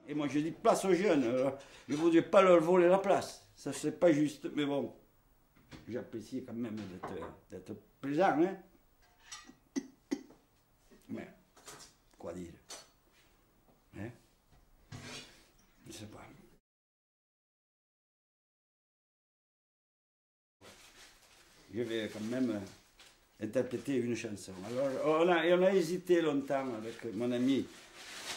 Et moi je dis place aux jeunes, je ne voudrais pas leur voler la place. Ça c'est pas juste, mais bon, j'apprécie quand même d'être présent. Hein. Mais, quoi dire hein? Je ne sais pas. Je vais quand même interpréter une chanson. Alors, on a hésité longtemps avec mon ami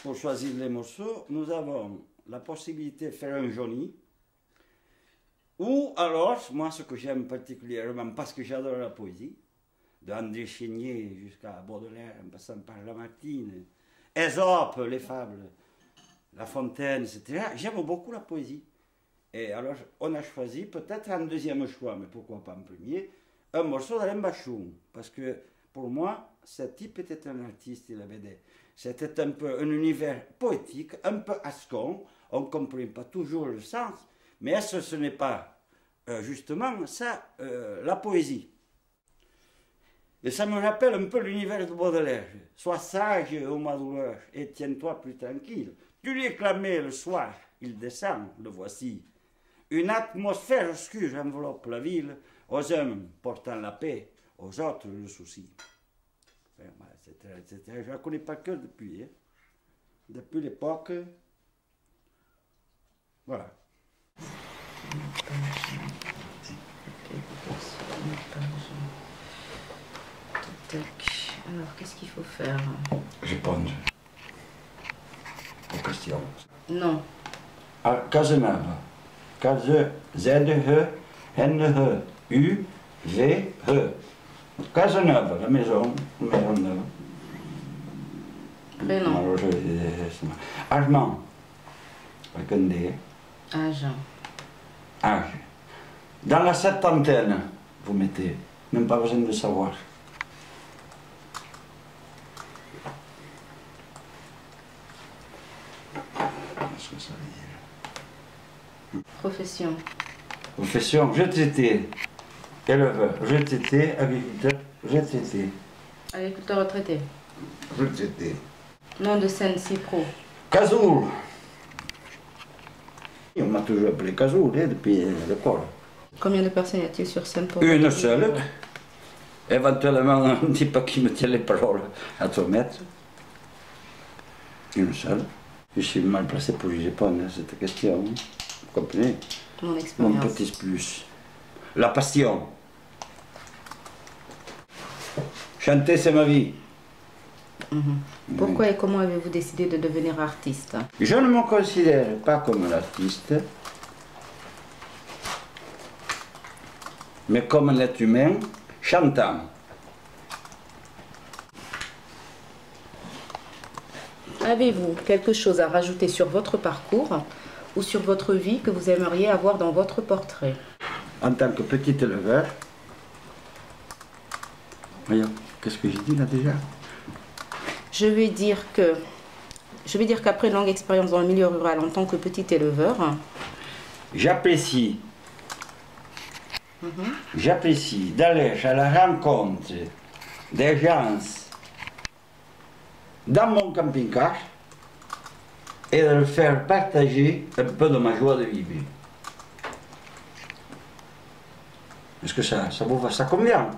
pour choisir les morceaux. Nous avons la possibilité de faire un Johnny. Ou alors, moi ce que j'aime particulièrement, parce que j'adore la poésie, d'André Chénier jusqu'à Baudelaire, en passant par Lamartine, Ésope, les fables, La Fontaine, etc. J'aime beaucoup la poésie. Et alors, on a choisi, peut-être un deuxième choix, mais pourquoi pas en premier, un morceau d'Alain Bachung. Parce que, pour moi, ce type était un artiste, il avait c'était un peu un univers poétique, un peu ascon, on ne comprenait pas toujours le sens, mais est-ce que ce n'est pas, justement, ça, la poésie? Et ça me rappelle un peu l'univers de Baudelaire. Sois sage, ô ma douleur, et tiens-toi plus tranquille. Tu lui clamais le soir, il descend, le voici. Une atmosphère obscure enveloppe la ville, aux hommes portant la paix, aux autres le souci. Etc., etc. Je ne la connais pas que depuis. Hein. Depuis l'époque. Voilà. Alors, qu'est-ce qu'il faut faire? Répondre aux questions. Non. À Cazeneuve. Z-E-N-E-U-V-E. Cazeneuve, la maison neuve. Prénom. Armand. Avec un D. Âge. Âge. Dans la septantaine, vous mettez. Même pas besoin de savoir. Qu'est-ce que ça veut dire? Profession. Profession, retraité. Éleveur, retraité, agriculteur, retraité. Agriculteur retraité. Retraité. Nom de scène Cipro. Cazoul. On m'a toujours appelé Cazoul depuis l'école. Combien de personnes y a-t-il sur scène pour Une seule. Éventuellement, un type qui me tient les paroles à 3 mètres. Une seule. Je suis mal placé pour lui répondre à cette question. Vous comprenez? Mon expérience. Mon petit plus. La passion. Chanter, c'est ma vie. Pourquoi et comment avez-vous décidé de devenir artiste? Je ne me considère pas comme un artiste, mais comme un être humain chantant. Avez-vous quelque chose à rajouter sur votre parcours ou sur votre vie que vous aimeriez avoir dans votre portrait? En tant que petit éleveur, voyons, qu'est-ce que j'ai dit là déjà? Je vais dire qu'après une longue expérience dans le milieu rural en tant que petit éleveur, j'apprécie d'aller à la rencontre des gens dans mon camping-car et de leur faire partager un peu de ma joie de vivre. Est-ce que ça vous va, ça convient?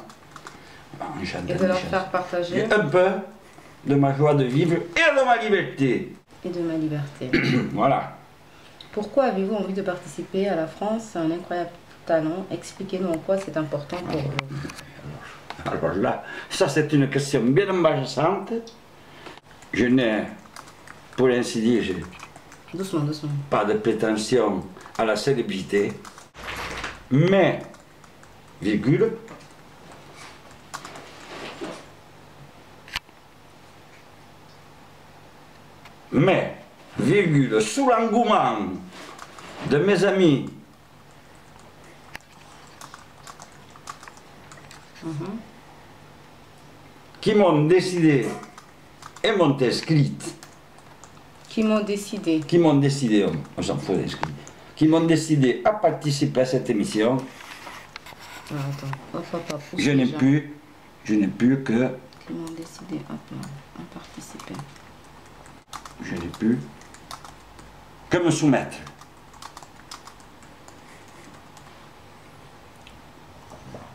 et de leur faire partager un peu de ma joie de vivre et de ma liberté. et de ma liberté. Voilà. Pourquoi avez-vous envie de participer à la France, un incroyable talent? Expliquez-nous en quoi c'est important pour vous. Alors là, ça c'est une question bien embarrassante. Je n'ai, pour ainsi dire, Doucement, doucement. pas de prétention à la célébrité, mais, virgule, mais, virgule, sous l'engouement de mes amis qui m'ont décidé et m'ont inscrite. Qui m'ont décidé. Qui m'ont décidé, on s'en fout d'inscrit, qui m'ont décidé à participer à cette émission. Ah, attends, je n'ai plus que. Qui m'ont décidé à participer. Je n'ai plus que me soumettre.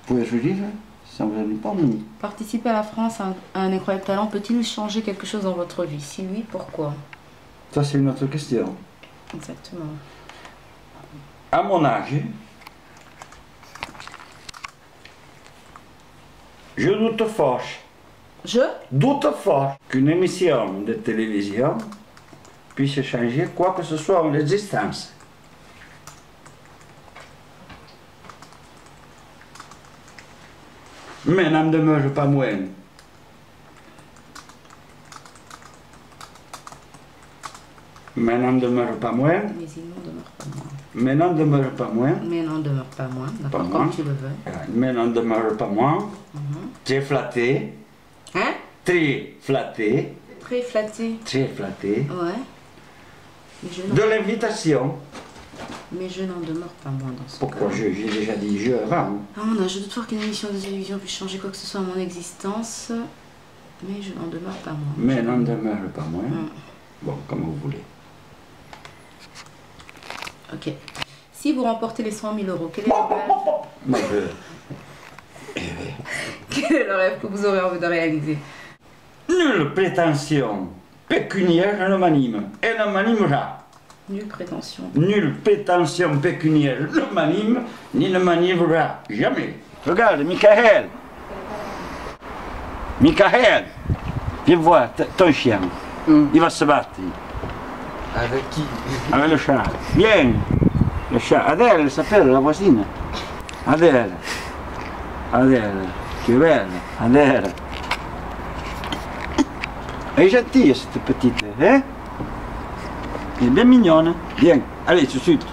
Pouvez-je dire? Ça vous a pas mis. Participer à la France à un incroyable talent peut-il changer quelque chose dans votre vie? Si oui, pourquoi? Ça, c'est une autre question. Exactement. À mon âge, je doute fort. Je Doute fort qu'une émission de télévision puisse changer quoi que ce soit en l'existence. Mais n'en demeure pas moins. Mais n'en demeure pas moins. Mais il n'en demeure pas moins. Mais n'en demeure pas moins. Mais n'en demeure pas moins, Pas d'accord, moins. comme tu le veux. Mais n'en demeure pas moins. Très flatté. Hein? Très flatté. Très flatté. Très flatté. Ouais. Mais je n'en- De l'invitation. Mais je n'en demeure pas moins dans ce Pourquoi cas. j'ai déjà dit je avant. Ah, mon âge, je doute fort qu'une émission de télévision puisse changer quoi que ce soit à mon existence. Mais je n'en demeure pas moins. Mais n'en demeure pas moins. Mm. Bon, comme vous voulez. Ok. Si vous remportez les 100 000 euros, quel est le rêve? Moi, Quel est le rêve que vous aurez envie de réaliser? nulle prétention pécuniaire ne m'anime et ne m'animera. Nulle prétention. Nulle prétention pécuniaire ne m'anime ni ne m'animera. Jamais. Regarde, Michael. Michael, viens voir ton chien. Il va se battre. Avec qui? Avec le chat. Viens. Le chat. Adèle, elle s'appelle la voisine. Adèle. Adèle. Tu es belle. Adèle. Elle est gentille cette petite, hein? Elle est bien mignonne. Viens. Allez, tout de suite.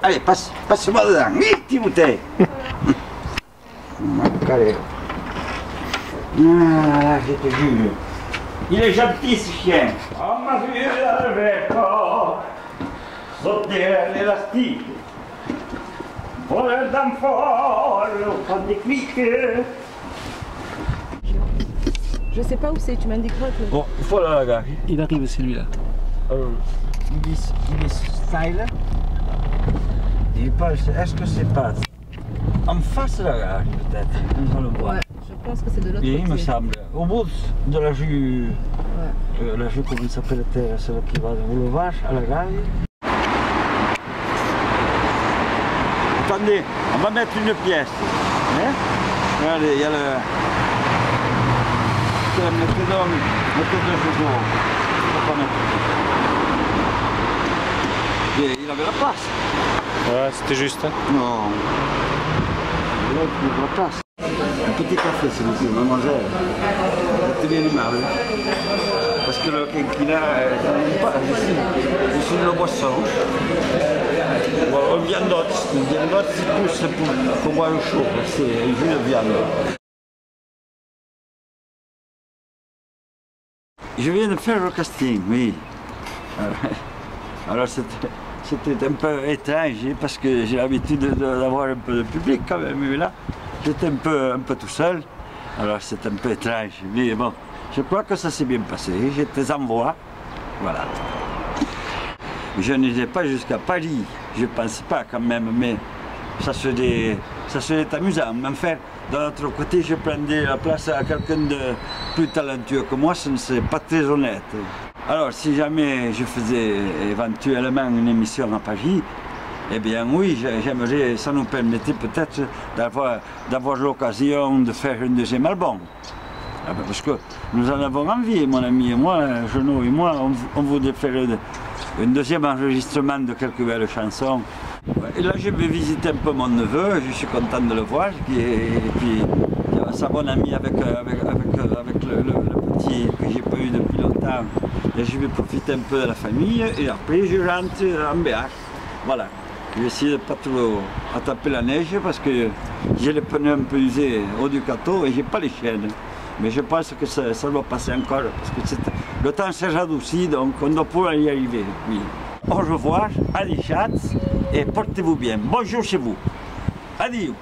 Allez, passe-moi dedans. Vite, petit bouteille. Carré. Ah, je te jure. Il est gentil ce chien. On m'a vu avec sauter l'élastique. Pour le d'enfant, le fond des clics. Je sais pas où c'est, tu m'indiqueras que... Bon, il faut la gare. Il arrive celui-là. Il est style. Et il passe, est-ce que c'est pas en face de la gare peut-être? Nous allons voir. Ouais, je pense que c'est de l'autre Et côté. il me semble, au bout de la rue, Ouais. la rue comment s'appelle, celle qui va de boulevard à la gare. Attendez, on va mettre une pièce. Hein? Regardez, il y a le... C'est la méthode de jour. Il avait la place. Ouais, c'était juste. Hein. Non. Là, il n'y a pas la place. Un petit café, s'il vous plaît, mademoiselle. Vous êtes bien aimable. Parce que le quinquina, je suis le boisson. Bon, une viandotte, c'est plus pour boire le chaud. C'est une jus de viande. Je viens de faire le casting, oui. Alors c'était un peu étrange parce que j'ai l'habitude d'avoir un peu de public quand même. Mais là, j'étais un peu tout seul. Alors c'est un peu étrange. Mais bon, je crois que ça s'est bien passé. J'étais en voie. Voilà. Je n'étais pas jusqu'à Paris. Je ne pense pas quand même, mais ça serait amusant. Mais enfin, d'un autre côté, je prendrais la place à quelqu'un de plus talentueux que moi, ce ne serait pas très honnête. Alors, si jamais je faisais éventuellement une émission à Paris, eh bien oui, j'aimerais, ça nous permettait peut-être d'avoir l'occasion de faire un deuxième album. Parce que nous en avons envie, mon ami et moi, Jeannot et moi, on voudrait faire un deuxième enregistrement de quelques belles chansons. Et là, je vais visiter un peu mon neveu, je suis content de le voir, et puis il a sa bonne amie avec le petit que j'ai pas eu depuis longtemps. Et je vais profiter un peu de la famille, et après je rentre en BH. Voilà. Je vais essayer de ne pas trop taper la neige parce que j'ai les pneus un peu usés au Ducato et j'ai pas les chaînes. Mais je pense que ça doit passer encore parce que le temps s'est radouci, donc on doit pouvoir y arriver. Oui. Au revoir, allez chat et portez-vous bien. Bonjour chez vous. Adieu.